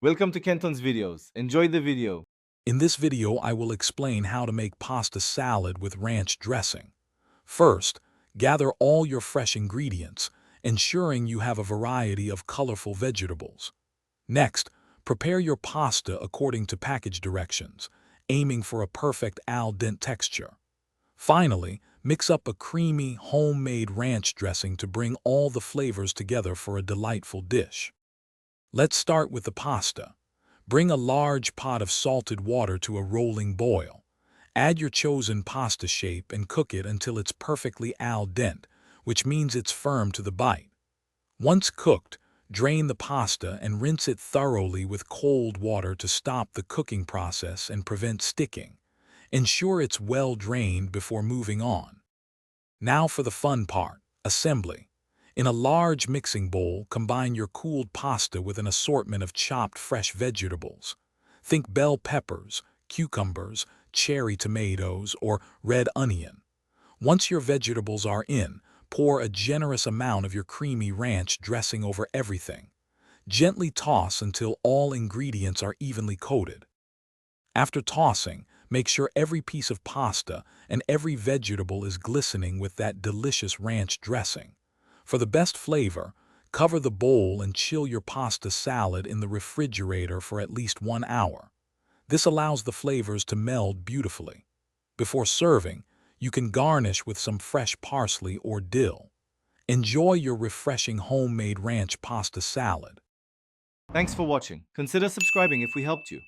Welcome to Kenton's videos. Enjoy the video. In this video, I will explain how to make pasta salad with ranch dressing. First, gather all your fresh ingredients, ensuring you have a variety of colorful vegetables. Next, prepare your pasta according to package directions, aiming for a perfect al dente texture. Finally, mix up a creamy, homemade ranch dressing to bring all the flavors together for a delightful dish. Let's start with the pasta. Bring a large pot of salted water to a rolling boil. Add your chosen pasta shape and cook it until it's perfectly al dente, which means it's firm to the bite. Once cooked, drain the pasta and rinse it thoroughly with cold water to stop the cooking process and prevent sticking. Ensure it's well drained before moving on. Now for the fun part, assembly. In a large mixing bowl, combine your cooled pasta with an assortment of chopped fresh vegetables. Think bell peppers, cucumbers, cherry tomatoes, or red onion. Once your vegetables are in, pour a generous amount of your creamy ranch dressing over everything. Gently toss until all ingredients are evenly coated. After tossing, make sure every piece of pasta and every vegetable is glistening with that delicious ranch dressing. For the best flavor, cover the bowl and chill your pasta salad in the refrigerator for at least 1 hour. This allows the flavors to meld beautifully. Before serving, you can garnish with some fresh parsley or dill. Enjoy your refreshing homemade ranch pasta salad. Thanks for watching. Consider subscribing if we helped you.